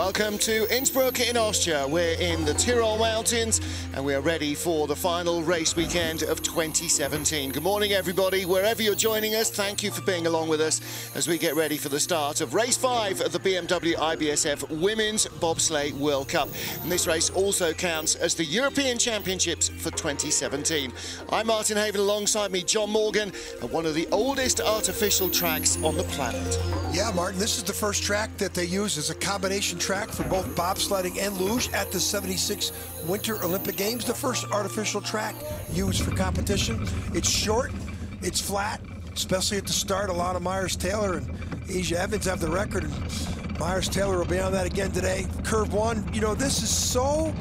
Welcome to Innsbruck in Austria. We're in the Tyrol Mountains and we are ready for the final race weekend of 2017. Good morning, everybody. Wherever you're joining us, thank you for being along with us as we get ready for the start of race 5 of the BMW IBSF Women's Bobsleigh World Cup. And this race also counts as the European Championships for 2017. I'm Martin Haven, alongside me John Morgan, at one of the oldest artificial tracks on the planet. Yeah, Martin, this is the first track that they use as a combination track for both bobsledding and luge at the 76 Winter Olympic Games, the first artificial track used for competition. It's short, it's flat, especially at the start. Alana Myers-Taylor and Asia Evans have the record, and Myers-Taylor will be on that again today. Curve 1, you know, this is so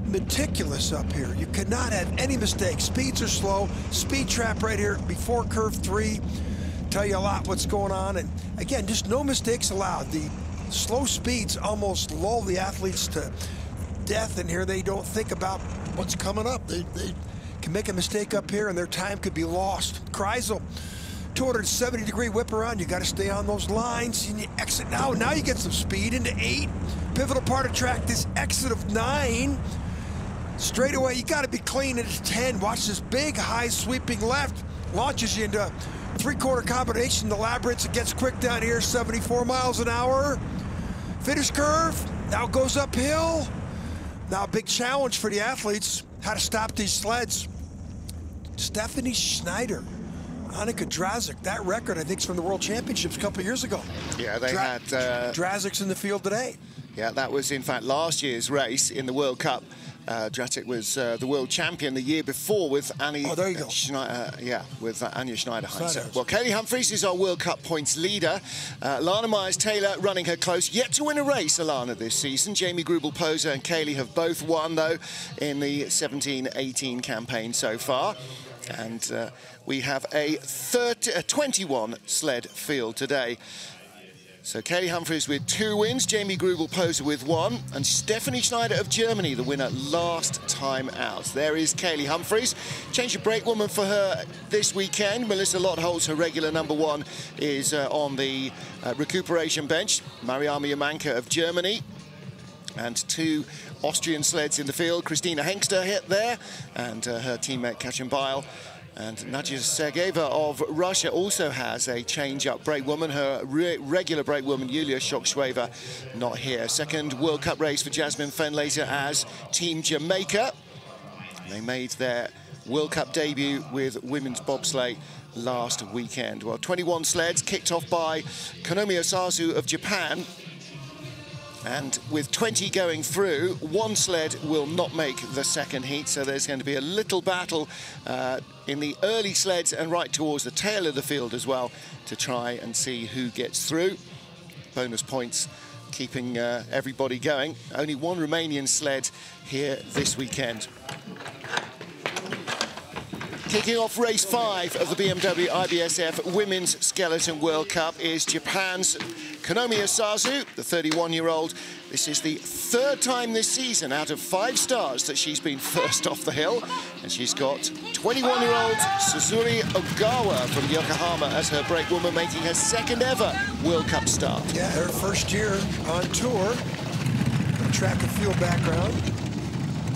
meticulous up here. You cannot have any mistakes. Speeds are slow. Speed trap right here before curve 3. Tell you a lot what's going on, and again, just no mistakes allowed. The slow speeds almost lull the athletes to death, and here they don't think about what's coming up. They can make a mistake up here and their time could be lost. Kreisel, 270-degree whip around. You got to stay on those lines, and you exit now. Now you get some speed into 8. Pivotal part of track, this exit of 9. Straight away, you got to be clean at 10. Watch this big, high sweeping left. Launches you into three-quarter combination. The labyrinth, it gets quick down here, 74 miles an hour. Finish curve, now goes uphill. Now a big challenge for the athletes, how to stop these sleds. Stephanie Schneider, Annika Drazik, that record I think is from the World Championships a couple of years ago. Yeah, they had... Drazik's in the field today. Yeah, that was in fact last year's race in the World Cup. Drazik was the world champion the year before with Annie. Oh, there you go. With Anja Schneider. Well, Kaylee Humphries is our World Cup points leader. Alana Myers-Taylor running her close. Yet to win a race, Alana, this season. Jamie Grubel-Poser and Kaylee have both won, though, in the 17-18 campaign so far. And we have a 21 sled field today. So Kaylee Humphries with 2 wins, Jamie Grubel-Poser with 1, and Stephanie Schneider of Germany, the winner last time out. There is Kaylee Humphries. Change of brake woman for her this weekend. Melissa Lottholz, her regular #1, is on the recuperation bench. Mariama Yamanka of Germany. And 2 Austrian sleds in the field. Christina Hengster hit there, and her teammate Katrin Beil. And Nadia Sergeeva of Russia also has a change-up brake woman. Her regular brake woman, Yulia Shokshweva, not here. Second World Cup race for Jasmine Fenlater as Team Jamaica. They made their World Cup debut with women's bobsleigh last weekend. Well, 21 sleds kicked off by Konomi Osazu of Japan. And with 20 going through, 1 sled will not make the second heat, so there's going to be a little battle in the early sleds and right towards the tail of the field as well to try and see who gets through. Bonus points keeping everybody going. Only 1 Romanian sled here this weekend. Kicking off race 5 of the BMW IBSF Women's Skeleton World Cup is Japan's Konomi Osazu, the 31-year-old. This is the 3rd time this season out of 5 starts that she's been first off the hill. And she's got 21-year-old Suzuri Ogawa from Yokohama as her brake woman, making her 2nd ever World Cup start. Yeah, her first year on tour. Track and field background.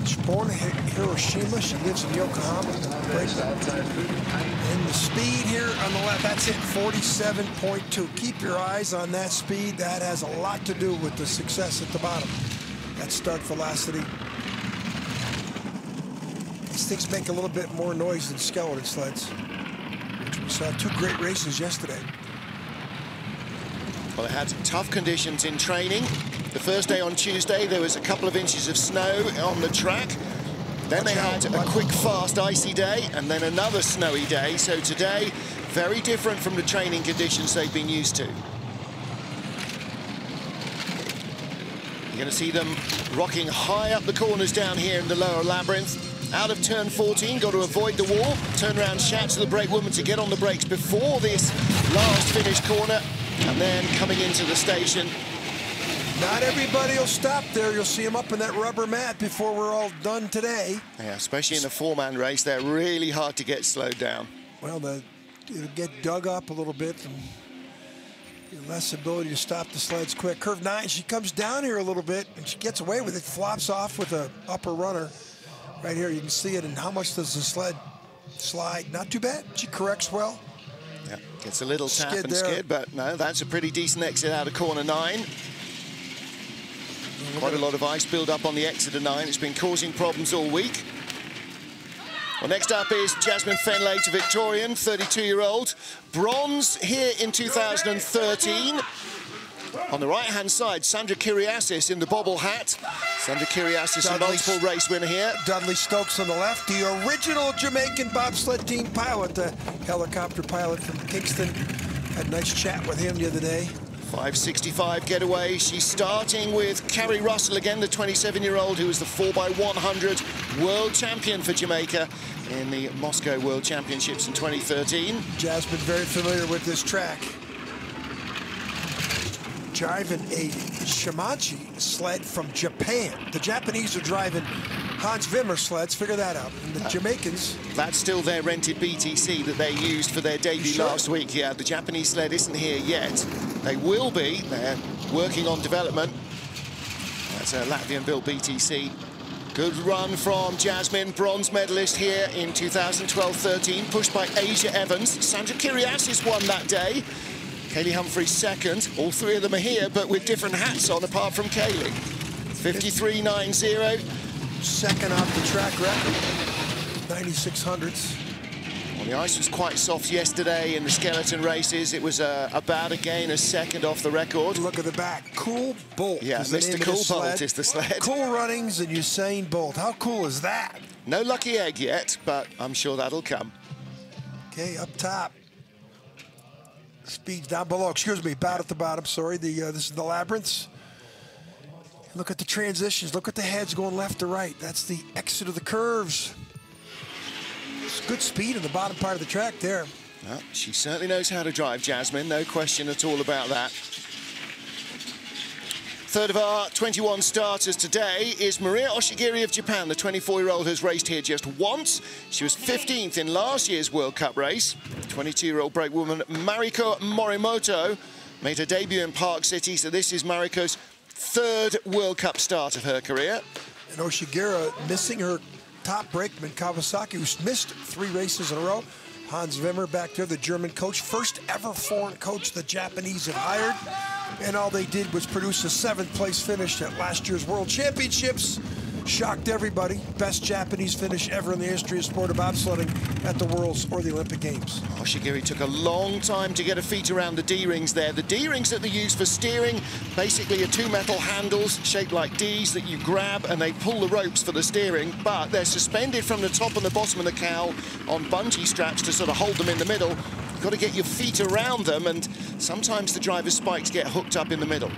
She's born in Hiroshima. She lives in Yokohama. And the speed here on the left, that's it, 47.2. Keep your eyes on that speed. That has a lot to do with the success at the bottom. That start velocity. These things make a little bit more noise than skeleton sleds, which we saw 2 great races yesterday. Well, it had tough conditions in training. The first day on Tuesday, there was a couple of inches of snow on the track. Then they had a quick, fast, icy day, and then another snowy day. So today, very different from the training conditions they've been used to. You're going to see them rocking high up the corners down here in the lower labyrinth. Out of turn 14, got to avoid the wall. Turn around, shout to the brake woman to get on the brakes before this last finish corner. And then coming into the station. Not everybody will stop there. You'll see them up in that rubber mat before we're all done today. Yeah, especially in a 4-man race, they're really hard to get slowed down. Well, it'll get dug up a little bit. And Less ability to stop the sleds quick. Curve 9, she comes down here a little bit, and she gets away with it, flops off with a upper runner. Right here, you can see it, and how much does the sled slide? Not too bad. She corrects well. Yeah, gets a little tap and skid, but no, that's a pretty decent exit out of corner 9. Quite a lot of ice build up on the exit of 9. It's been causing problems all week. Well, next up is Jasmine Fenlater, Victorian, 32-year-old. Bronze here in 2013. On the right-hand side, Sandra Kyriasis in the bobble hat. Sandra Kyriasis, a multiple race winner here. Dudley Stokes on the left, the original Jamaican bobsled team pilot, the helicopter pilot from Kingston. Had a nice chat with him the other day. 5:65 getaway. She's starting with Carrie Russell again, the 27-year-old who was the 4x100 world champion for Jamaica in the Moscow World Championships in 2013. Jasmine very familiar with this track. Driving a Shimachi sled from Japan. The Japanese are driving Hans Wimmer sleds, figure that out. And the Jamaicans... That's still their rented BTC that they used for their debut last week. Yeah, the Japanese sled isn't here yet. They will be. They're working on development. That's a Latvian-built BTC. Good run from Jasmine, bronze medalist here in 2012-13, pushed by Asia Evans. Sandra Kyriasis won that day. Kaylee Humphries second. All three of them are here, but with different hats on, apart from Kaylee. 53.90. Second off the track record, 9600s. Well, the ice was quite soft yesterday in the skeleton races. It was about a gain, a second off the record. Look at the back. Cool Bolt. Yeah, Mr. Cool Bolt is the sled. Cool Runnings and Usain Bolt. How cool is that? No lucky egg yet, but I'm sure that'll come. Okay, up top. Speeds down below. Excuse me, about at the bottom. Sorry, this is the labyrinths. Look at the transitions. Look at the heads going left to right. That's the exit of the curves. It's good speed in the bottom part of the track there. Well, she certainly knows how to drive, Jasmine. No question at all about that. Third of our 21 starters today is Maria Oshigiri of Japan. The 24-year-old has raced here just once. She was 15th in last year's World Cup race. 22-year-old brakewoman Mariko Morimoto made her debut in Park City, so this is Mariko's third World Cup start of her career. And Oshigiri missing her top brakeman, Kawasaki, who's missed 3 races in a row. Hans Wimmer back there, the German coach, first ever foreign coach the Japanese have hired. And all they did was produce a 7th place finish at last year's World Championships. Shocked everybody. Best Japanese finish ever in the history of sport of bobsledding at the Worlds or the Olympic Games. Oshigiri took a long time to get her feet around the D-rings there. The D-rings that they use for steering basically are 2 metal handles shaped like Ds that you grab and they pull the ropes for the steering, but they're suspended from the top and the bottom of the cowl on bungee straps to sort of hold them in the middle. You've got to get your feet around them, and sometimes the driver's spikes get hooked up in the middle.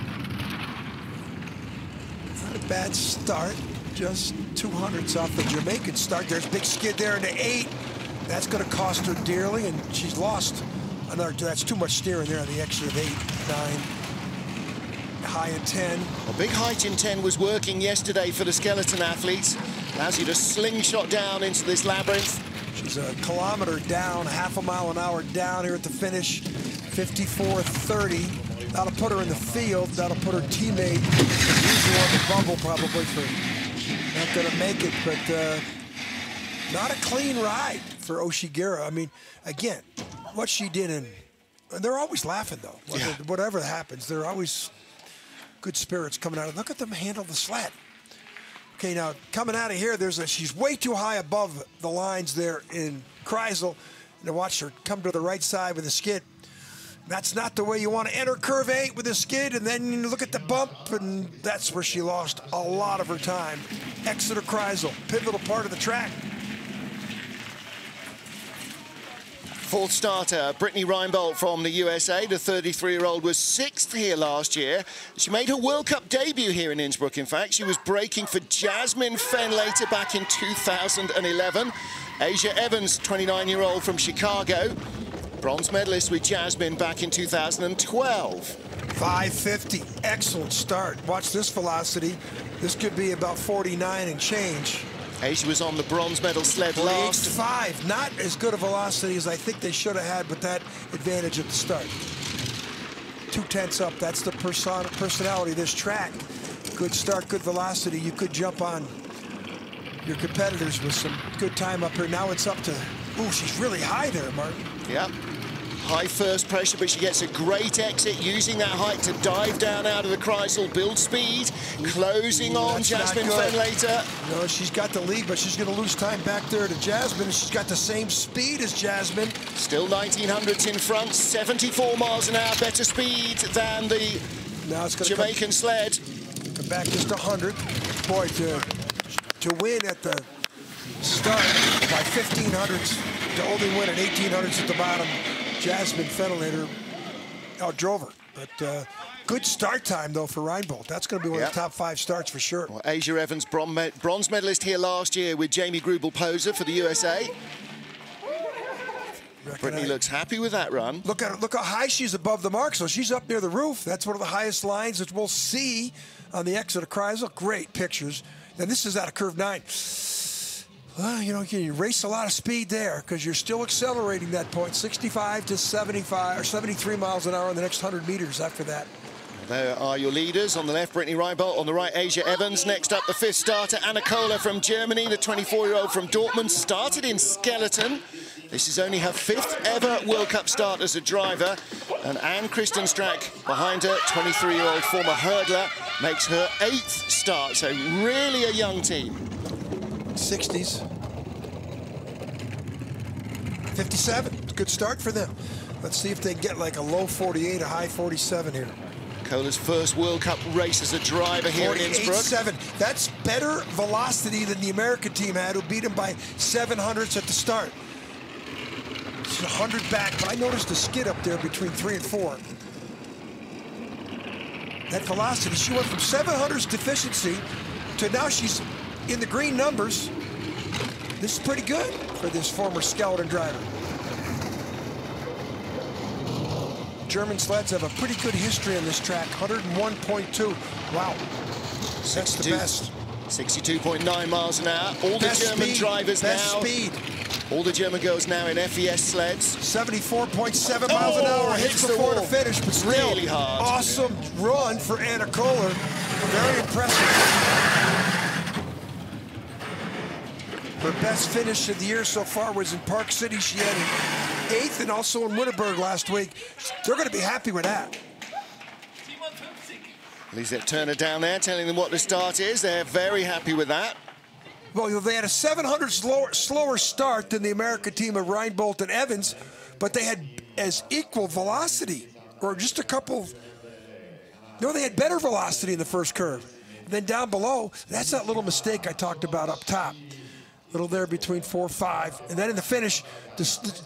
Not a bad start. Just 200s off the Jamaican start. There's a big skid there into 8. That's going to cost her dearly, and she's lost another. That's too much steering there on the exit of 8, 9, high in 10. A big height in 10 was working yesterday for the skeleton athletes. Allows you to slingshot down into this labyrinth. She's a kilometer down, half a mile an hour down here at the finish. 54.30. That'll put her in the field. That'll put her teammate usually on the bubble probably for. Not going to make it, but not a clean ride for Oshigiri. I mean, again, what she did, and they're always laughing, though. Whatever happens, they're always good spirits coming out. Look at them handle the sled. Okay, now, coming out of here, she's way too high above the lines there in Kreisel. And watch her come to the right side with a skid. That's not the way you want to enter curve 8 with a skid, and then you look at the bump, and that's where she lost a lot of her time. Exeter Kreisel, pivotal part of the track. Fourth starter, Brittany Reinbold from the USA. The 33-year-old was 6th here last year. She made her World Cup debut here in Innsbruck, in fact. She was braking for Jasmine Fenlater back in 2011. Asia Evans, 29-year-old from Chicago. Bronze medalist with Jasmine back in 2012. 550, excellent start. Watch this velocity. This could be about 49 and change. Asia was on the bronze medal sled last. 5, not as good a velocity as I think they should have had with that advantage at the start. 2/10 up. That's the personality of this track. Good start, good velocity. You could jump on your competitors with some good time up here. Now it's up to, ooh, she's really high there, Martin. Yeah. High first pressure, but she gets a great exit, using that height to dive down out of the Kreisel, build speed, closing on Jasmine Fenlater. No, she's got the lead, but she's going to lose time back there to Jasmine. She's got the same speed as Jasmine. Still 1900s in front, 74 miles an hour, better speed than the Jamaican sled. Come back just 100. Boy, to win at the start by 1500s, to only win at 1800s at the bottom, Jasmine Fenlater outdrove her. But good start time, though, for Reinbold. That's going to be one of the top 5 starts for sure. Well, Asia Evans, bronze medalist here last year with Jamie Grubel-Poser for the USA. Brittany looks happy with that run. Look at her. Look how high she's above the mark. So she's up near the roof. That's one of the highest lines that we'll see on the exit of Kreisel. Great pictures. And this is out of curve 9. Well, you know, you race a lot of speed there because you're still accelerating that point, 65 to 75 or 73 miles an hour in the next 100 meters after that. There are your leaders. On the left, Brittany Reinbold. On the right, Asia Evans. Next up, the 5th starter, Anna Kohler from Germany. The 24-year-old from Dortmund started in skeleton. This is only her 5th ever World Cup start as a driver. And Anne Kristenstrack behind her, 23-year-old former hurdler, makes her 8th start. So really a young team. 60s. 57. Good start for them. Let's see if they get like a low 48, a high 47 here. Kohler's first World Cup race as a driver here in Innsbruck. 48.7. That's better velocity than the American team had, who beat him by 700ths at the start. She's 100 back, but I noticed a skid up there between 3 and 4. That velocity, she went from 700s deficiency to now she's in the green numbers. This is pretty good for this former scout and driver. German sleds have a pretty good history on this track. 101.2. Wow. That's the best. 62.9 miles an hour. All the German drivers now. All the German girls now in FES sleds. 74.7 miles an hour. Hits before the finish, but still really hard. Awesome run for Anna Kohler. Very impressive. Her best finish of the year so far was in Park City. She had an 8th and also in Wittenberg last week. They're going to be happy with that. Lisette Turner down there telling them what the start is. They're very happy with that. Well, they had a 700 slower start than the American team of Reinbold and Evans, but they had as equal velocity, or just a couple. No, they had better velocity in the first curve. Then down below, that's that little mistake I talked about up top. Little there between 4 and 5. And then in the finish,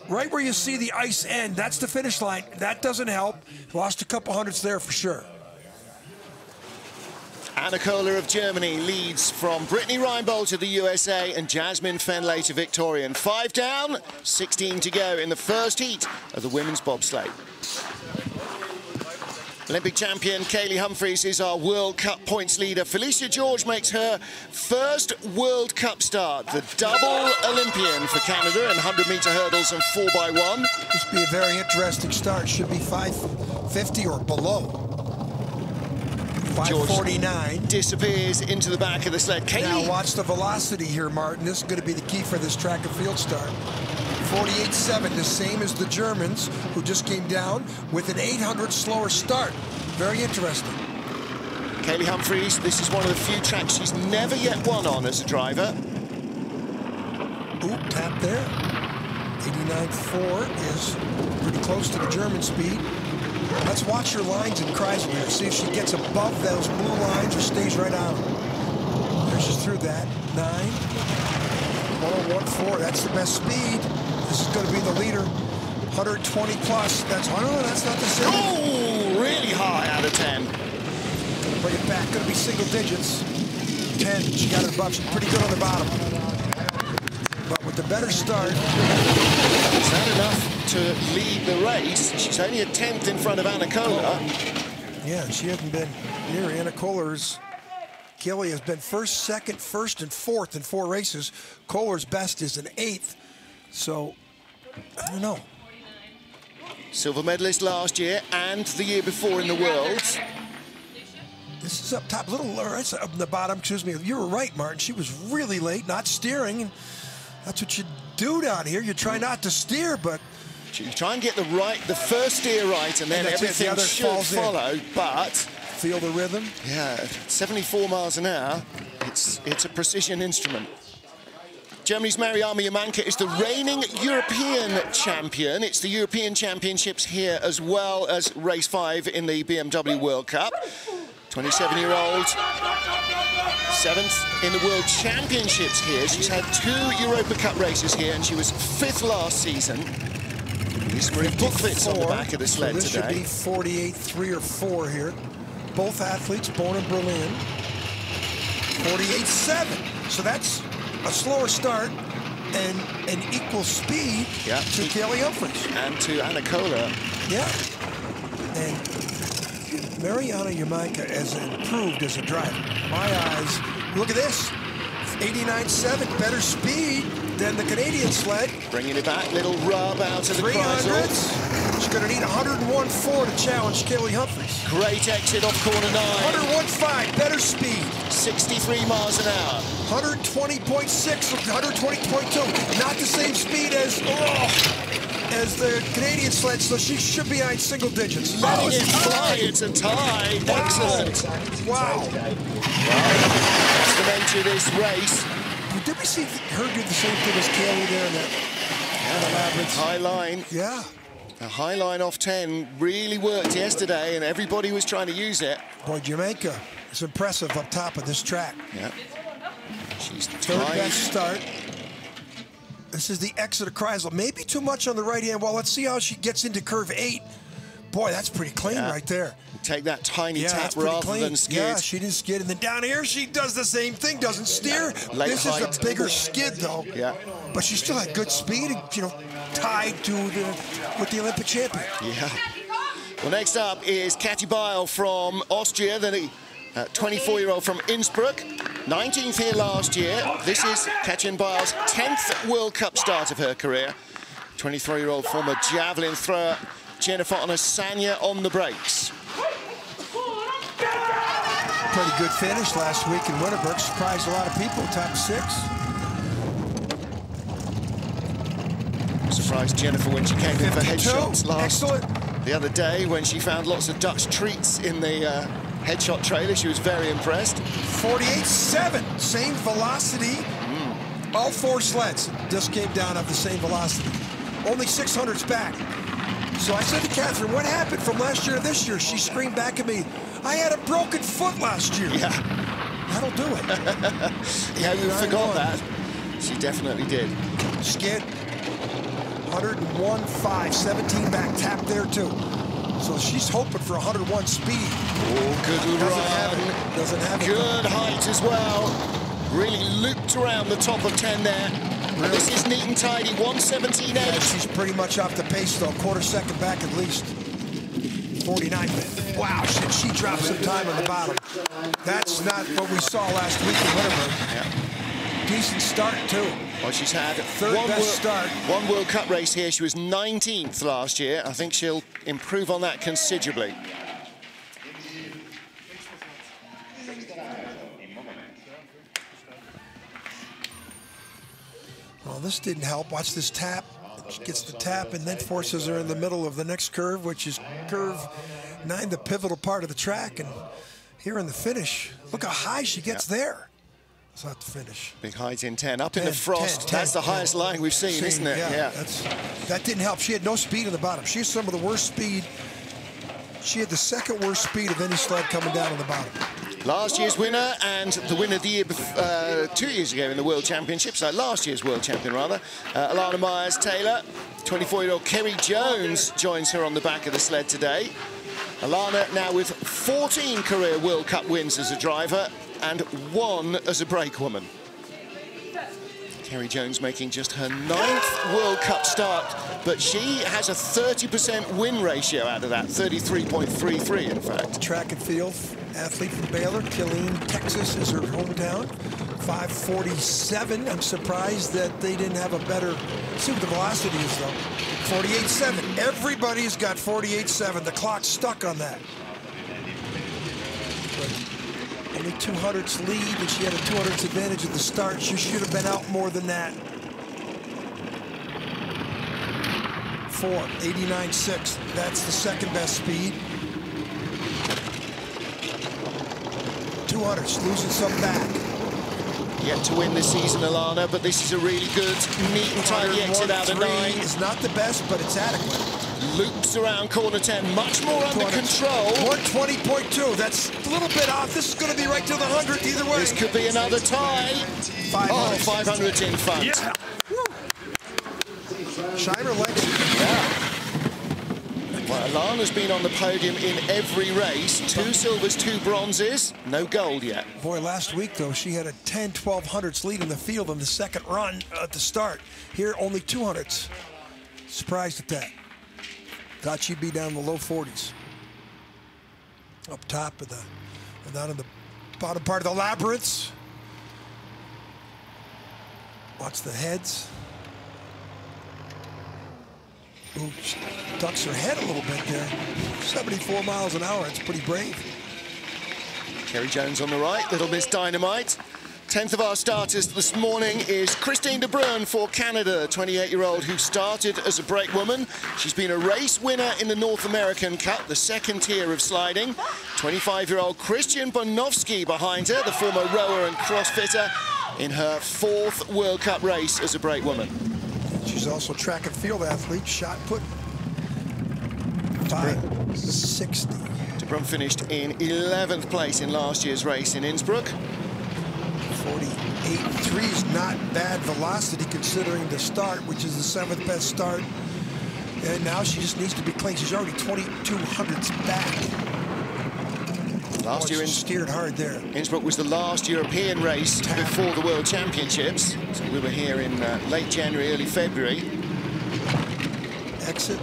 right where you see the ice end, that's the finish line. That doesn't help. Lost a couple hundreds there for sure. Anna Kohler of Germany leads from Brittany Reinbold to the USA and Jasmine Fenlater Victorian. 5 down, 16 to go in the first heat of the women's bobsleigh. Olympic champion Kaylee Humphries is our World Cup points leader. Felicia George makes her first World Cup start. The double Olympian for Canada in 100-meter hurdles and 4x1. This will be a very interesting start. Should be 5:50 or below. 5:49. Disappears into the back of the sled. Kaylee. Now watch the velocity here, Martin. This is going to be the key for this track and field start. 48.7, the same as the Germans, who just came down with an 800 slower start. Very interesting. Kaylee Humphries, this is one of the few tracks she's never yet won on as a driver. Ooh, tap there. 89.4 is pretty close to the German speed. Let's watch her lines in Kreisel here. See if she gets above those blue lines or stays right on them. There she's through that. 9. 101.4, that's the best speed. This is going to be the leader. 120 plus. That's not the same. Oh, really high out of 10. Going to bring it back. Going to be single digits. 10. She got it above. She's pretty good on the bottom. But with the better start. Is that enough to lead the race? She's only a 10th in front of Anna Kohler. Yeah, she hasn't been near Anna Kohler's. Kelly has been first, second, first, and fourth in 4 races. Kohler's best is an 8th. So, I don't know. Silver medalist last year and the year before in the Worlds. This is up top, little it's up in the bottom, excuse me. You were right, Martin. She was really late, not steering. And that's what you do down here. You try not to steer, but... You try and get the first steer right, and then everything should follow, but... Feel the rhythm? Yeah, 74 miles an hour. It's a precision instrument. Germany's Mariama Yamanka is the reigning European champion. It's the European Championships here as well as race 5 in the BMW World Cup. 27-year-old, 7th in the World Championships here. She's had 2 Europa Cup races here, and she was 5th last season. These were book fits on the back of the sled so this today. Should be 48.3 or 4 here. Both athletes born in Berlin. 48.7. So that's a slower start and an equal speed to Kelly Humphreys. And to Anna Kohler. Yeah. And Mariama Yamanka has improved as a driver. My eyes, look at this. 89.7, better speed than the Canadian sled. Bringing it back, little rub out of the 300s. She's going to need 101.4 to challenge Kelly Humphreys. Great exit off corner 9. 101.5, better speed. 63 miles an hour. 120.6, 120.2. Not the same speed as the Canadian sled, so she should be in single digits. Letting it fly, it's a tie. Wow. Excellent. Wow. That's the nature of this race. Did we see her do the same thing as Kelly there in that labyrinth? High line. Yeah. A high line off 10 really worked yesterday, and everybody was trying to use it. Boy, Jamaica is impressive up top of this track. Yeah. She's third best start. This is the exit of Kreisel. Maybe too much on the right hand. Well, let's see how she gets into curve 8. Boy, that's pretty clean right there. Take that tiny tap rather than skid. Yeah, she didn't skid. And then down here, she does the same thing, doesn't steer. This is a bigger skid, though. Yeah. But she still had good speed, and, tied with the Olympic champion. Yeah. Well, next up is Kathi Beil from Austria, the 24-year-old from Innsbruck. 19th here last year. This is Kathi Beil's 10th World Cup start of her career. 23-year-old former javelin thrower Jennifer Onosanya on the brakes. Pretty good finish last week in Winterberg. Surprised a lot of people, top 6. Surprised Jennifer when she came in for headshots Excellent. The other day when she found lots of Dutch treats in the headshot trailer. She was very impressed. 48.7, same velocity. All 4 sleds just came down at the same velocity. Only 600s back. So I said to Catherine, what happened from last year to this year? She screamed back at me, I had a broken foot last year. Yeah. That'll do it. Yeah, you forgot that. She definitely did. Skid. 101.5, 17 back, tap there too. So she's hoping for 101 speed. Oh, good run. Doesn't have it. Good height as well. Really looped around the top of 10 there. Really? This is neat and tidy, 117.8. Yeah, she's pretty much off the pace though, quarter second back at least. 49. Wow, she dropped some time on the bottom. That's not what we saw last week in Winterberg. Yeah. Decent start too. Well, she's had one World Cup race here. She was 19th last year. I think she'll improve on that considerably. Well, this didn't help. Watch this tap. She gets the tap and then forces her in the middle of the next curve, which is curve 9, the pivotal part of the track. And here in the finish, look how high she gets there. That's not the finish. Big height in 10. Up in the frost. 10, that's the highest line we've seen, isn't it? Yeah. That didn't help. She had no speed in the bottom. She has some of the worst speed. She had the second worst speed of any sled coming down on the bottom. Last year's winner and the winner the year 2 years ago in the World Championships, last year's World Champion rather, Alana Myers-Taylor. 24-year-old Kerry Jones joins her on the back of the sled today. Alana now with 14 career World Cup wins as a driver and 1 as a brakewoman. Kerry Jones making just her 9th World Cup start, but she has a 30% win ratio out of that, 33.33 in fact. Track and field athlete from Baylor, Killeen, Texas is her hometown. 5:47. I'm surprised that they didn't have a better. See what the velocity is though. 48.7. Everybody's got 48.7. The clock's stuck on that. But only 200ths lead, and she had a 200ths advantage at the start. She should have been out more than that. 89.6. That's the second best speed. 200ths losing some back. Yet to win this season, Alana, but this is a really good, neat and tidy exit out of 9. It's not the best, but it's adequate. Loops around corner 10, much more under control. 120.2, that's a little bit off. This is going to be right to the 100th either way. This could be another tie. 500's in front. Yeah. Schneider likes it. Yeah. Well, Alana's been on the podium in every race. 2 silvers, 2 bronzes. No gold yet. Boy, last week, though, she had a 10-1200ths lead in the field in the second run at the start. Here, only 200ths. Surprised at that. Thought she'd be down in the low 40s. Up top of the, down in the bottom part of the labyrinths. Watch the heads. Ooh, she ducks her head a little bit there. 74 miles an hour, it's pretty brave. Kerry Jones on the right, Little Miss Dynamite. 10th of our starters this morning is Christine de Bruyn for Canada, 28-year-old who started as a brakewoman. She's been a race winner in the North American Cup, the second tier of sliding. 25-year-old Christian Bonovsky behind her, the former rower and crossfitter, in her 4th World Cup race as a brakewoman. She's also a track and field athlete, shot put 560. De Bruyn finished in 11th place in last year's race in Innsbruck. 48.3 is not bad velocity considering the start, which is the 7th best start. And now she just needs to be clean. She's already 2,200ths back. Last year, steered hard there. Innsbruck was the last European race before the World Championships. So we were here in late January, early February. Exit, a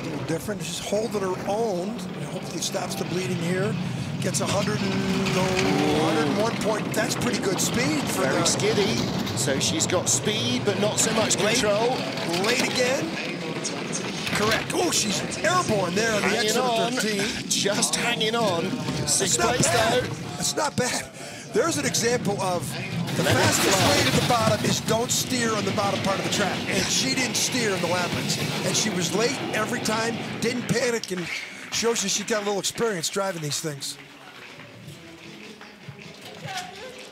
little different. She's holding her own. Hopefully stops the bleeding here. Gets 101 point. That's pretty good speed for Very skiddy. So she's got speed, but not so much control. Late again. Correct. Oh, she's airborne there on the exit of 13. Just hanging on. 6th place, though. That's not bad. There's an example of the fastest way to the bottom is don't steer on the bottom part of the track. And she didn't steer in the labyrinths. And she was late every time, didn't panic, and shows you she got a little experience driving these things.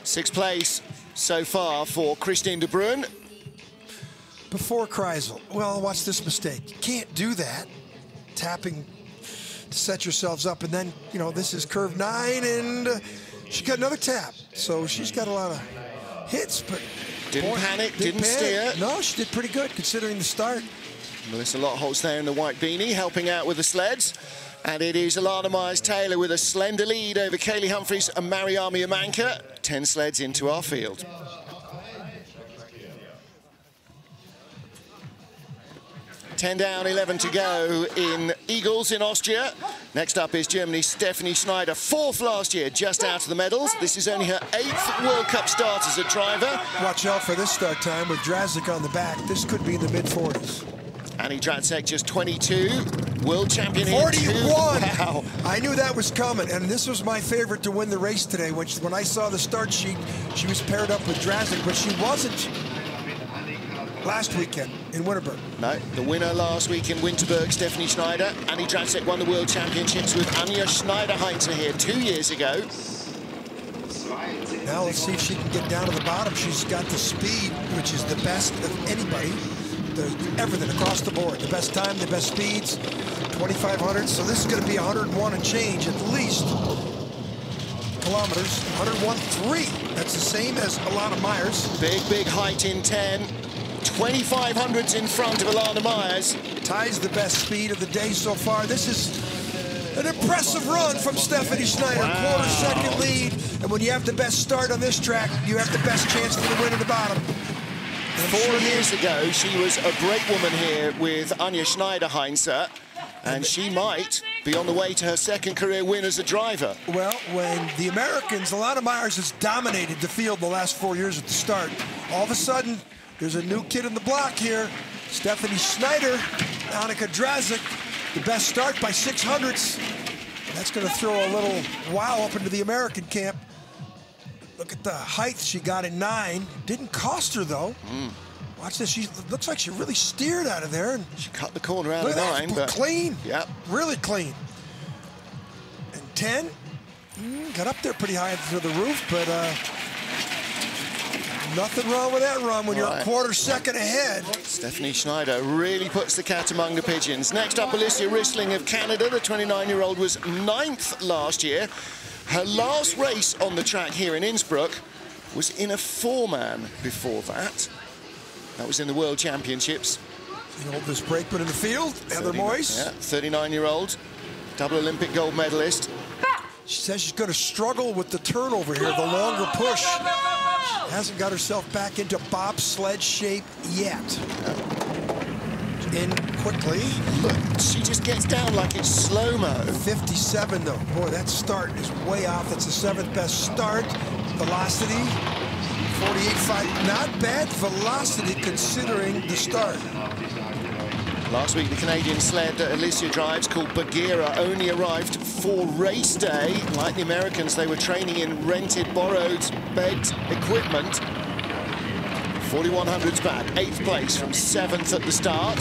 6th place so far for Christine de Bruyn. Before Kreisel. Well, watch this mistake. You can't do that. Tapping to set yourselves up, and then, you know, this is curve 9, and she got another tap. So she's got a lot of hits, but didn't panic, didn't steer. No, she did pretty good considering the start. Melissa Lottholtz there in the white beanie, helping out with the sleds. And it is Alana Myers-Taylor with a slender lead over Kaylee Humphries and Mariami Amanka. 10 sleds into our field. Ten down, 11 to go in Igls in Austria. Next up is Germany's Stephanie Schneider, 4th last year, just out of the medals. This is only her 8th World Cup start as a driver. Watch out for this start time with Drazik on the back. This could be in the mid-40s. Annie Drazik just 22, world champion 41. Wow. I knew that was coming, and this was my favorite to win the race today. When I saw the start sheet, she was paired up with Drazik, but she wasn't last weekend in Winterberg. No, the winner last week in Winterberg, Stephanie Schneider. Annie Drazik won the World Championships with Anja Schneiderheinze here 2 years ago. Now let's see if she can get down to the bottom. She's got the speed, which is the best of anybody. Everything across the board. The best time, the best speeds, 2,500. So this is going to be 101 and change at least kilometers. 101.3. That's the same as Alana Myers. Big height in 10. 2,500s in front of Alana Myers. Ties the best speed of the day so far. This is an impressive run from Stephanie Schneider. Wow. Quarter-second lead. And when you have the best start on this track, you have the best chance for the win at the bottom. 4 years ago, she was a brakewoman here with Anja Schneiderheinze. And she might be on the way to her second career win as a driver. Well, when the Americans, Alana Myers has dominated the field the last 4 years at the start. All of a sudden, there's a new kid in the block here. Stephanie Schneider, Annika Drazik, the best start by 600ths. That's going to throw a little wow up into the American camp. Look at the height she got in 9. Didn't cost her, though. Watch this. She looks like she really steered out of there. And she cut the corner out of 9. But clean. Yeah. Really clean. And 10. Got up there pretty high to the roof, but nothing wrong with that run when you're a quarter second ahead. Stephanie Schneider really puts the cat among the pigeons. Next up, Alicia Rissling of Canada. The 29-year-old was 9th last year. Her last race on the track here in Innsbruck was in a 4-man before that. That was in the World Championships. The oldest brakeman in the field, Heather Moyes. Yeah, 39-year-old, double Olympic gold medalist. She says she's going to struggle with the turnover here, the longer push. She hasn't got herself back into bobsled shape yet. In quickly. Look, she just gets down like it's slow-mo. 57, though. Boy, that start is way off. That's the 7th best start. Velocity, 48.5. Not bad velocity considering the start. Last week, the Canadian sled that Alicia drives, called Bagheera, only arrived for race day. Like the Americans, they were training in rented, borrowed, begged equipment. 4100s back, 8th place from 7th at the start.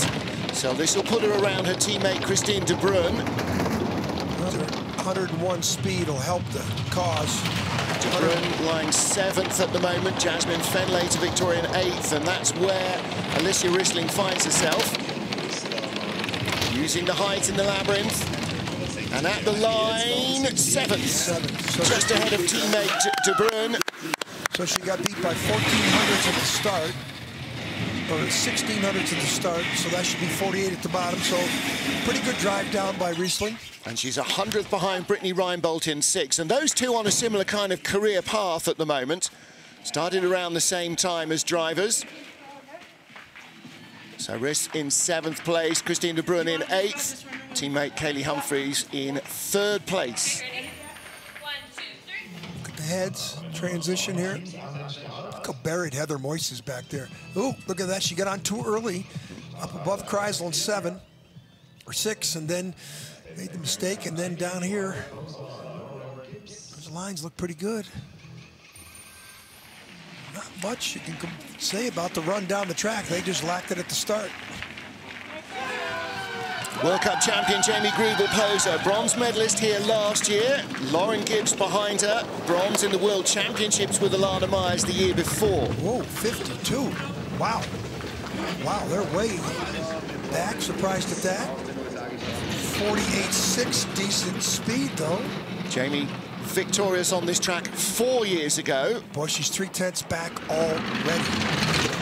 So this will put her around her teammate Christine de Bruyn. 101 speed will help the cause. De Bruyn lying 7th at the moment. Jasmine Fenley to Victorian 8th, and that's where Alicia Rissling finds herself. Using the height in the labyrinth. And at the line, 7th. So just ahead of teammate de Bruyn. So she got beat by 1400ths at the start, or 1600ths at the start, so that should be 48 at the bottom. So pretty good drive down by Rissling. And she's 100th behind Brittany Reinbold in 6th. And those two on a similar kind of career path at the moment. Started around the same time as drivers. So Riss in 7th place, Christine de Bruyn in 8th. Teammate Kaylee Humphries in 3rd place. Heads transition here. Look how buried Heather Moyes is back there. Ooh, look at that. She got on too early, up above Kreisel in 7 or 6, and then made the mistake. And then down here, those lines look pretty good. Not much you can say about the run down the track. They just lacked it at the start. World Cup champion Jamie Grubel-Poser, bronze medalist here last year. Lauren Gibbs behind her, bronze in the World Championships with Alana Myers the year before. Whoa, 52. Wow. Wow, they're way back. Surprised at that. 48.6, decent speed, though. Jamie victorious on this track 4 years ago. Boy, she's 3/10 back already.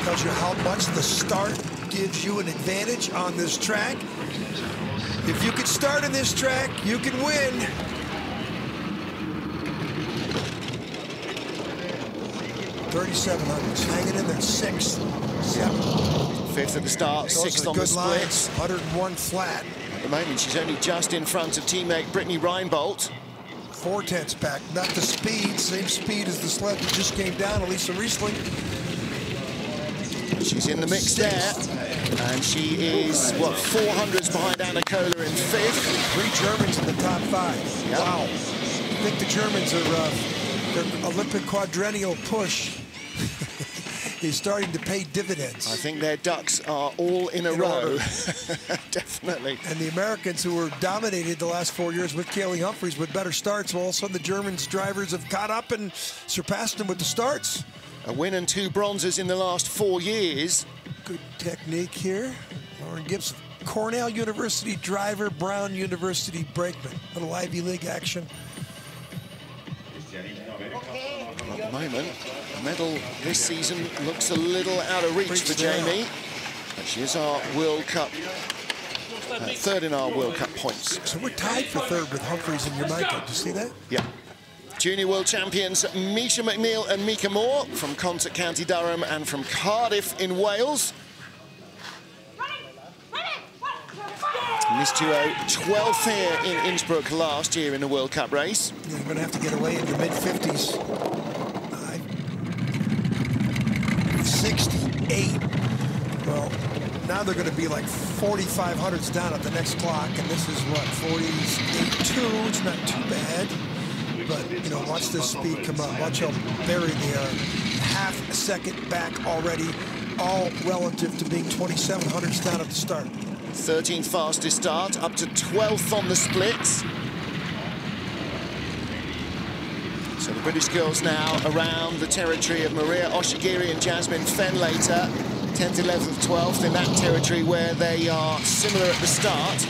Tells you how much the start gives you an advantage on this track. If you can start in this track, you can win. $3,700, hanging in there, 6th, 7th. 5th at the start, 6th on the splits. 101 flat. At the moment, she's only just in front of teammate Brittany Reinbold. 4/10 back, not the speed, same speed as the sled that just came down, Alicia Rissling. She's in the mix there, and she is, what, 400s behind Anna Kohler in 5th. 3 Germans in the top 5. Yep. Wow. I think the Germans are, their Olympic quadrennial push is starting to pay dividends. I think their ducks are all in a row. Definitely. And the Americans, who were dominated the last 4 years with Kaylee Humphries with better starts, well, all of a sudden the Germans drivers have caught up and surpassed them with the starts. A win and 2 bronzes in the last 4 years. Good technique here. Lauren Gibbs, Cornell University driver, Brown University brakeman. Little Ivy League action. At the moment, the medal this season looks a little out of reach for Jamie. But she is our World Cup, 3rd in our World Cup points. So we're tied for 3rd with Humphries and Jamaica. Do you see that? Yeah. Junior world champions Misha McNeil and Mika Moore from Consett, County Durham, and from Cardiff in Wales. This duo, 12th here in Innsbruck last year in the World Cup race. You're going to have to get away in the mid-50s. 68. Well, now they're going to be like 4,500s down at the next clock, and this is what, 48.2. It's not too bad, but you know, watch this speed come up. Watch how buried they are. Half a second back already, all relative to being 2,700s down at the start. 13th fastest start, up to 12th on the splits. So the British girls now around the territory of Maria Oshigiri and Jasmine Fenlater. 10th, 11th, 12th in that territory where they are similar at the start.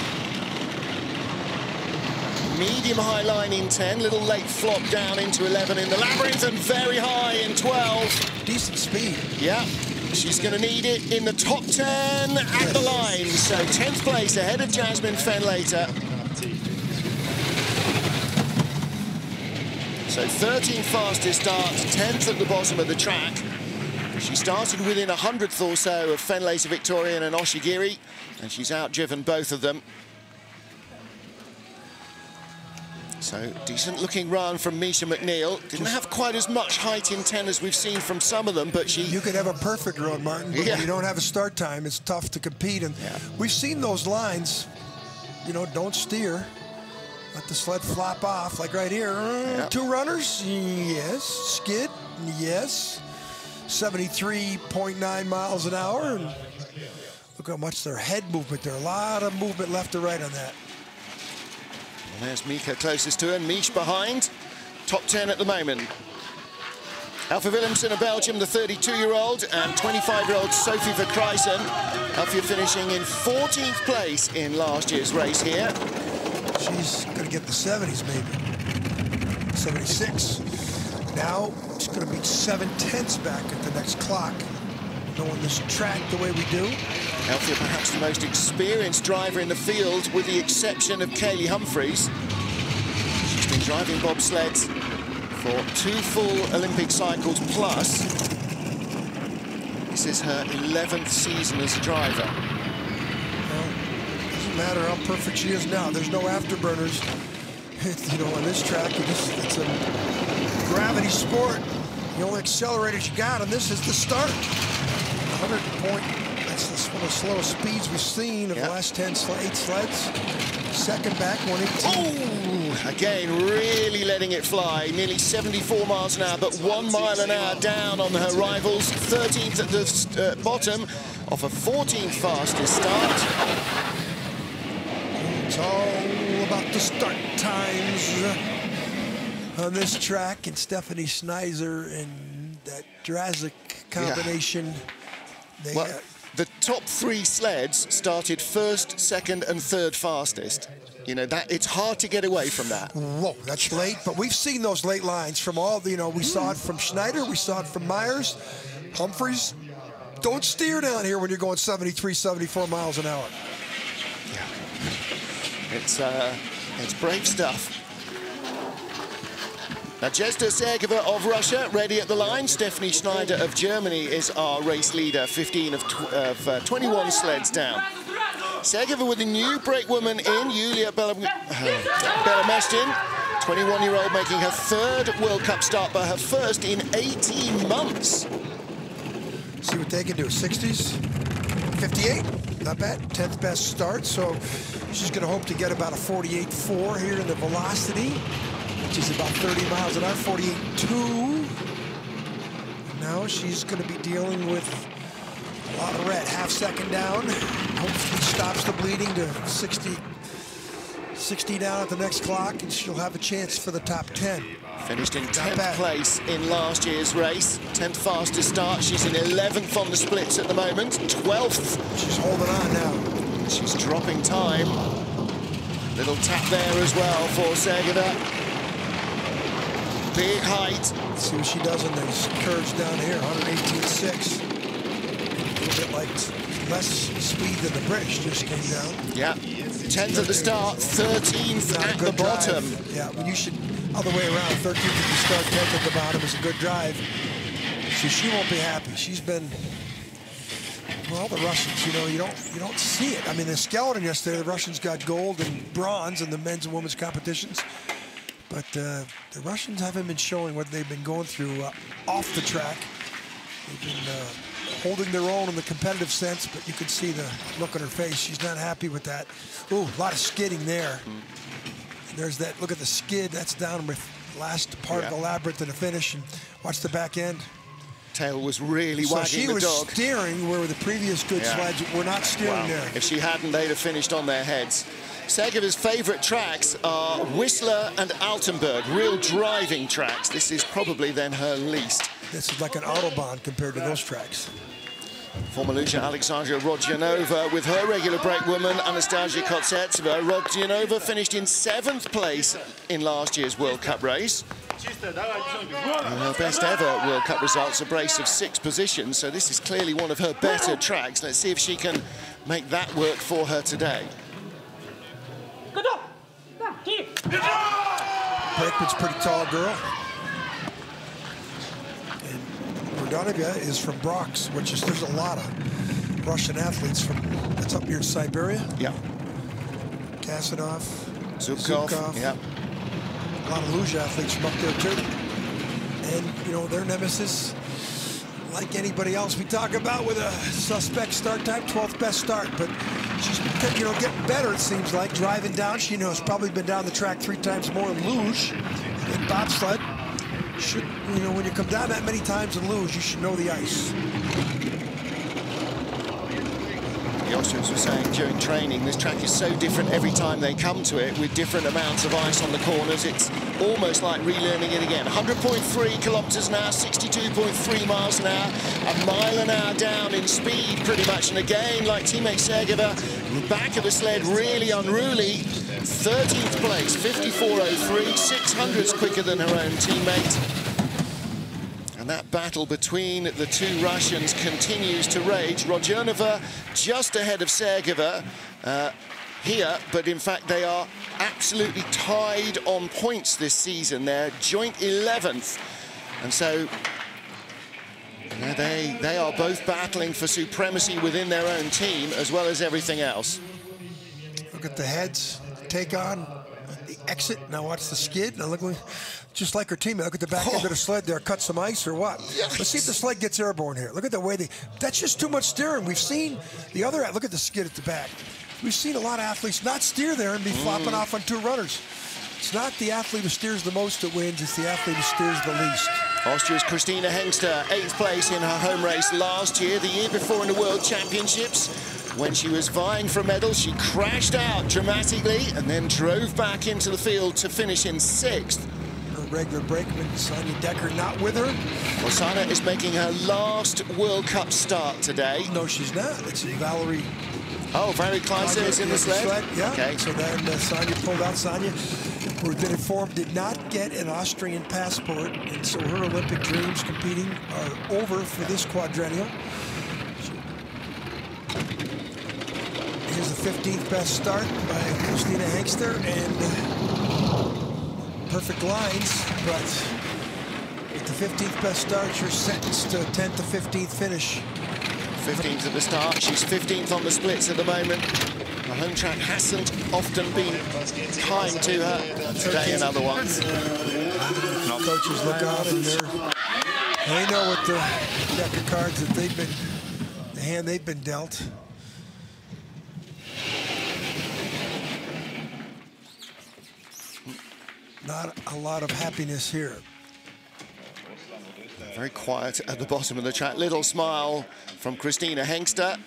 Medium-high line in 10, little late flop down into 11 in the labyrinth, and very high in 12. Decent speed. Yeah, she's going to need it in the top 10 at the line. So 10th place ahead of Jasmine Fenlater. So 13th fastest start, 10th at the bottom of the track. She started within 100th or so of Fenlater Victorian and Oshigiri, and she's outdriven both of them. So, decent-looking run from Misha McNeil. Didn't have quite as much height in 10 as we've seen from some of them, but she... You could have a perfect run, Martin, but when you don't have a start time, it's tough to compete. And we've seen those lines, you know, don't steer. Let the sled flop off, like right here. Two runners, yes. Skid, yes. 73.9 miles an hour. And look how much their head movement there. A lot of movement left to right on that. And there's Mika closest to her, Mish behind. Top 10 at the moment. Alfie Willemsen of Belgium, the 32-year-old, and 25-year-old Sophie Verkrijsen. Alfie finishing in 14th place in last year's race here. She's going to get the 70s, maybe. 76. Now she's going to be 7/10 back at the next clock. Knowing this track the way we do. Alfie, perhaps the most experienced driver in the field, with the exception of Kaylee Humphries. She's been driving bobsleds for 2 full Olympic cycles plus. This is her 11th season as a driver. Well, doesn't matter how perfect she is now. There's no afterburners. You know, on this track, it's a gravity sport. The only accelerators you got on this is the start. 100 point. That's one of the slowest speeds we've seen of the last 8 sleds. Second back, 118. Oh, again, really letting it fly. Nearly 74 miles an hour, but 1 mile an hour down on her rivals. 13th at the bottom off a 14th fastest start. It's all about the start times on this track, and Stephanie Schneider and that Drazik combination. Well, the top 3 sleds started 1st, 2nd, and 3rd fastest. You know, that it's hard to get away from that. Whoa, that's late, but we've seen those late lines from all the, you know, we saw it from Schneider, we saw it from Myers, Humphries. Don't steer down here when you're going 73, 74 miles an hour. Yeah. It's brave stuff. Now, Jezda Sergeva of Russia, ready at the line. Stephanie Schneider of Germany is our race leader, 15 of 21 sleds down. Sergeva with a new brakewoman in, Yulia Belemestin, 21-year-old, making her 3rd World Cup start, but her 1st in 18 months. See what they can do, 60s, 58, not bad, 10th best start, so she's going to hope to get about a 48.4 here in the velocity, which is about 30 miles an hour, 48.2. Now she's going to be dealing with a lot of red, half second down. Hopefully stops the bleeding to 60 down at the next clock, and she'll have a chance for the top 10. Finished in 10th place in last year's race. 10th fastest start. She's in 11th on the splits at the moment. 12th. She's holding on now. She's dropping time. Little tap there as well for Sergeva. Big height. Let's see what she does in these curves down here. 118.6. A little bit like less speed than the British just came down. Yeah. 10th at the start, 13th at the bottom. Yeah, well, you should, other way around, 13th at the start, 10th at the bottom is a good drive. So she won't be happy. She's been Well, the Russians, you know, you don't see it. I mean, the skeleton yesterday, the Russians got gold and bronze in the men's and women's competitions. But the Russians haven't been showing what they've been going through off the track. They've been holding their own in the competitive sense, but you can see the look on her face. She's not happy with that. Ooh, a lot of skidding there. There's that, look at the skid. That's down with the last part of the labyrinth in the finish. And watch the back end. Tail was really wagging the dog. So she was steering where the previous good sleds were not steering there. If she hadn't, they'd have finished on their heads. Sergeva's favorite tracks are Whistler and Altenburg, real driving tracks. This is probably then her least. This is like an Autobahn compared to those tracks. Former Lucia Alexandria Rodionova with her regular brake woman, Anastasia Kotsetseva. Rodionova finished in 7th place in last year's World Cup race. And her best ever World Cup results, a brace of 6 positions, so this is clearly one of her better tracks. Let's see if she can make that work for her today. Brakeman's a pretty tall girl. And Rodionova is from Brox, which is, there's a lot of Russian athletes from, that's up here in Siberia. Yeah. Kasanov, Zubkov. Yeah. A lot of luge athletes from up there too. And, you know, their nemesis, like anybody else we talk about, with a suspect start time, 12th best start. But she's, you know, getting better, it seems like, driving down. She knows probably been down the track 3 times more in luge than bobsled. Should, you know, when you come down that many times in luge, you should know the ice. The Austrians were saying during training, this track is so different every time they come to it, with different amounts of ice on the corners. It's almost like relearning it again. 100.3 kilometers an hour, 62.3 miles an hour, a mile an hour down in speed pretty much. And again, like teammate Sergeva, back of the sled really unruly. 13th place, 54.03, 600ths quicker than her own teammate. And that battle between the 2 Russians continues to rage. Rodionova just ahead of Sergeva here, but in fact they are absolutely tied on points this season. They're joint 11th. And so you know, they are both battling for supremacy within their own team as well as everything else. Look at the heads, take on, the exit. Now watch the skid. Now look, just like her teammate. Look at the back end of the sled there. Cut some ice or what? Yes. Let's see if the sled gets airborne here. Look at the way that's just too much steering. We've seen the other, look at the skid at the back. We've seen a lot of athletes not steer there and be flopping off on 2 runners. It's not the athlete who steers the most that wins, it's the athlete who steers the least. Austria's Christina Hengster, 8th place in her home race last year. The year before in the World Championships, when she was vying for a medal, she crashed out dramatically and then drove back into the field to finish in 6th. Her regular brakeman, Sonia Decker, not with her. Well, Sana is making her last World Cup start today. No, she's not. It's Valerie. Oh, Valerie Kleinser is in the sled? Yeah. Okay. So then Sonia pulled out. Sonia, we've been informed, did not get an Austrian passport, and so her Olympic dreams competing are over for this quadrennial. Here's the 15th best start by Christina Hengster, and perfect lines, but with the 15th best start, you're sentenced to 10th to 15th finish. 15th at the start, she's 15th on the splits at the moment. The home track hasn't often been kind to her. Today another one. Coaches look out and they know what the deck of cards that they've been, the hand they've been dealt. Not a lot of happiness here. Very quiet at the bottom of the track. Little smile from Christina Hengster.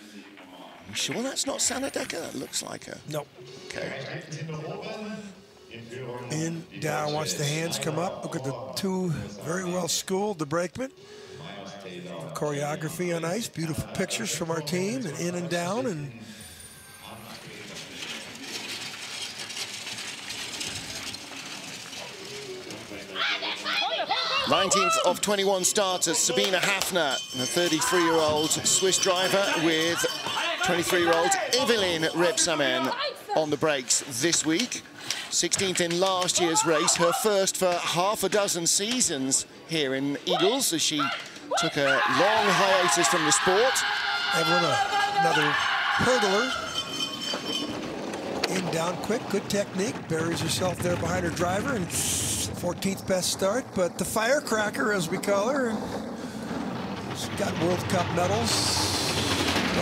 I'm sure that's not Sana Decker. That looks like her. No. Okay. In, down, watch the hands come up. Look at the 2 very well schooled, the brakemen. Choreography on ice, beautiful pictures from our team, and in and down, and 19th of 21 starters, Sabine Hafner, the 33-year-old Swiss driver with 23-year-old Evelyn Repsamen on the brakes this week. 16th in last year's race, her first for half a dozen seasons here in Igls, as she took a long hiatus from the sport. Evelyn, another hurdler. In, down, quick, good technique. Buries herself there behind her driver, and 14th best start, but the firecracker, as we call her. She's got World Cup medals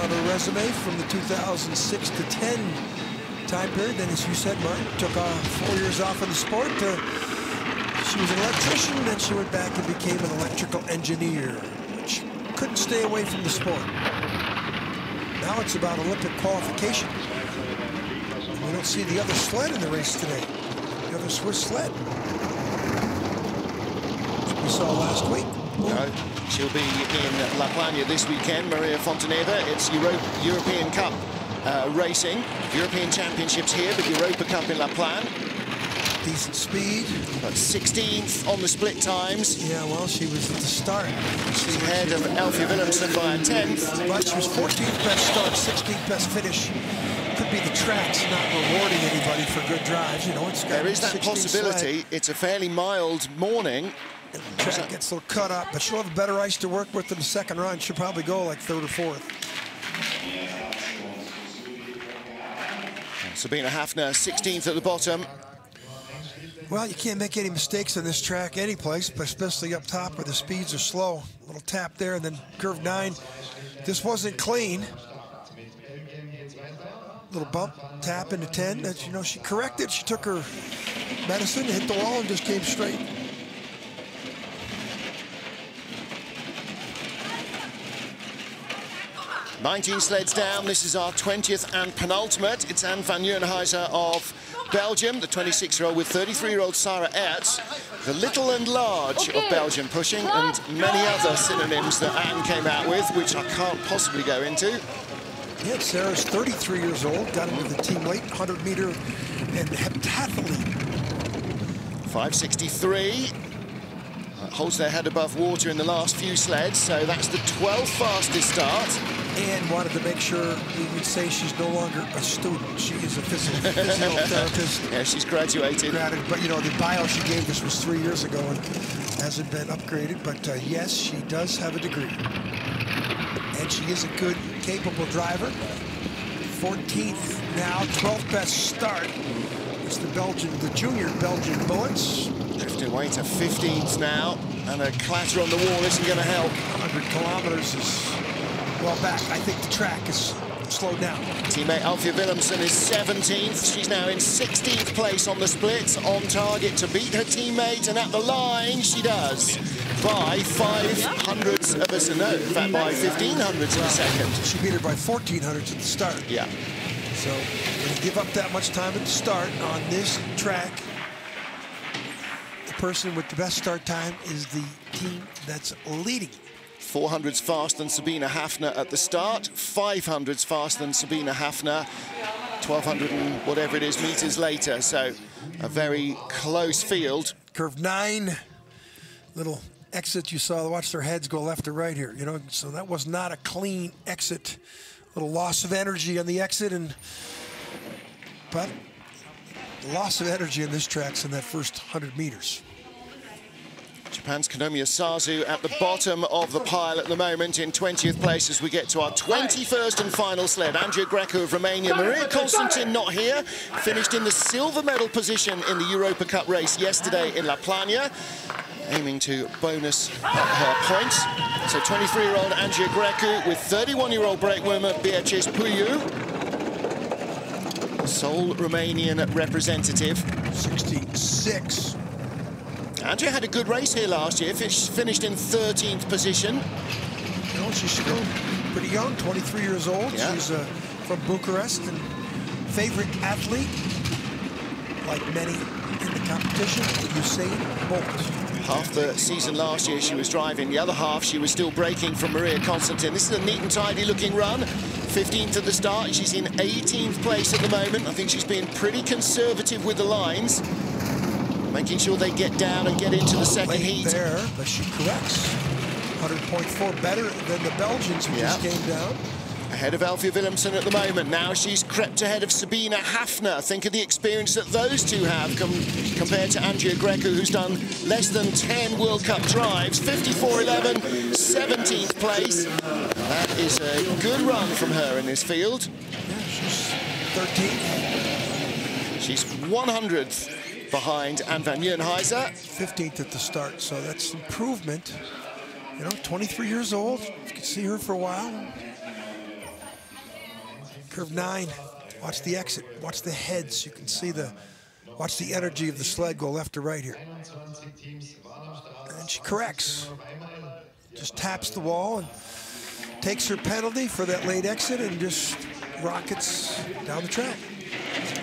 on her resume from the 2006 to 10 time period. Then, as you said, Martin, took 4 years off of the sport. She was an electrician, and then she went back and became an electrical engineer. She couldn't stay away from the sport. Now it's about Olympic qualification. And we don't see the other sled in the race today. The other Swiss sled. Which we saw last week. No, she'll be in La Plagne this weekend, Maria Fonteneva. It's European Cup racing. European Championships here, but Europa Cup in La Plagne. Decent speed. But 16th on the split times. Yeah, well, she was at the start. She's ahead of Elfie Willemsen by a 10th. But she was 14th best start, 16th best finish. Could be the track's not rewarding anybody for good drives. You know, it's got there is that possibility. Sled. It's a fairly mild morning. And the track gets a little cut up, but she'll have better ice to work with in the second run. She'll probably go like 3rd or 4th. Sabina Hafner, 16th at the bottom. Well, you can't make any mistakes on this track any place, but especially up top where the speeds are slow. A little tap there, and then curve 9. This wasn't clean. Little bump, tap into 10. That, you know, she corrected. She took her medicine, hit the wall, and just came straight. "19 sleds down. This is our 20th and penultimate. It's Anne van Nieuwenhuizen of Belgium, the 26-year-old with 33-year-old Sarah Ertz, the little and large of Belgium pushing, and many other synonyms that Anne came out with, which I can't possibly go into. Yeah, Sarah's 33 years old, got into the team late, 100-meter and heptathlete. 5:63. Holds their head above water in the last few sleds, so that's the 12th fastest start. And wanted to make sure we would say she's no longer a student. She is a physiotherapist. Yeah, she's graduated. But, you know, the bio she gave us was 3 years ago and hasn't been upgraded. But, yes, she does have a degree. And she is a good, capable driver. 14th now, 12th best start. It's the junior Belgian Bullets. Drifting away to 15th now, and a clatter on the wall isn't going to help. 100 kilometers is well back. I think the track is slowed down. Teammate Alfie Willemsen is 17th. She's now in 16th place on the splits, on target to beat her teammate, and at the line she does. By 500ths of a second. No, in fact, by 1500ths of a second. She beat her by 1400ths at the start. Yeah. So when you give up that much time at the start on this track, the person with the best start time is the team that's leading. 400s faster than Sabina Hafner at the start, 500s faster than Sabina Hafner, 1200 and whatever it is meters later. So a very close field. Curve 9, little exit. You saw, watch their heads go left to right here. You know, so that was not a clean exit. Little loss of energy on the exit, but the loss of energy in this track's in that first 100 meters. Japan's Konomiya Sazu at the bottom of the pile at the moment in 20th place as we get to our 21st and final sled. Andrea Greco of Romania. Maria Constantin not here. Finished in the silver medal position in the Europa Cup race yesterday in La Plagne, aiming to bonus her points. So 23-year-old Andrea Greco with 31-year-old brakewoman Beatrice Puiu. Sole Romanian representative. 16.6. Andrea had a good race here last year, finished in 13th position. You know, she's still pretty young, 23 years old. Yeah. She's from Bucharest and favorite athlete, like many in the competition, Usain Bolt. Half the season last year she was driving, the other half she was still braking from Maria Constantin. This is a neat and tidy looking run. 15th at the start, she's in 18th place at the moment. I think she's being pretty conservative with the lines, making sure they get down and get into the second heat. There, but she corrects. 100.4 better than the Belgians who just came down. ahead of Elfie Willemsen at the moment. Now she's crept ahead of Sabine Hafner. Think of the experience that those two have compared to Andrea Greco, who's done less than 10 World Cup drives. 54.11, 17th place. That is a good run from her in this field. Yeah, she's 13th. She's 100th behind Anne van Nieuwenhuizen. 15th at the start, so that's improvement. You know, 23 years old. You can see her for a while. Curve 9. Watch the exit. Watch the heads. You can see watch the energy of the sled go left to right here. And she corrects. Just taps the wall and takes her penalty for that late exit and just rockets down the track.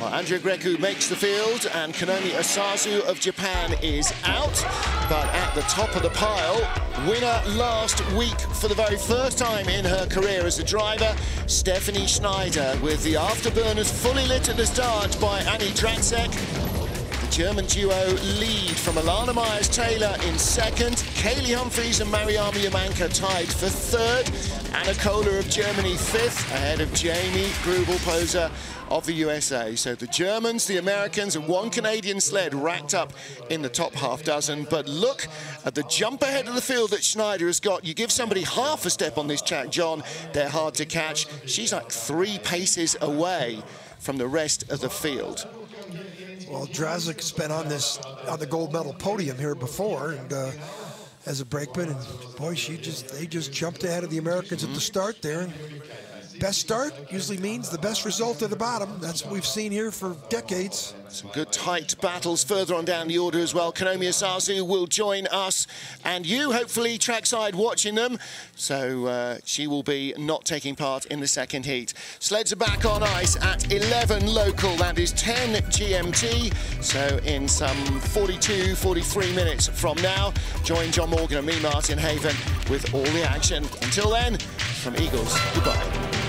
Well, Andrea Greco makes the field, and Konomi Osazu of Japan is out. But at the top of the pile, winner last week for the very first time in her career as a driver, Stephanie Schneider, with the afterburners fully lit at the start by Annie Dratzek. The German duo lead from Alana Myers-Taylor in second. Kaylee Humphries and Mariama Yamanka tied for third. Anna Kohler of Germany fifth, ahead of Jamie Grubel-Poser of the USA. So the Germans, the Americans, and one Canadian sled racked up in the top half dozen. But look at the jump ahead of the field that Schneider has got. You give somebody half a step on this track, John, they're hard to catch. She's like 3 paces away from the rest of the field. Well, Dratzek's been on the gold medal podium here before, and as a brakeman, and boy, they just jumped ahead of the Americans at the start there. And best start usually means the best result at the bottom. That's what we've seen here for decades. Some good tight battles further on down the order as well. Konomi Osazu will join us and you, hopefully, trackside watching them. So she will be not taking part in the second heat. Sleds are back on ice at 11 local. That is 10 GMT. So in some 42, 43 minutes from now, join John Morgan and me, Martin Haven, with all the action. Until then, from Igls, goodbye.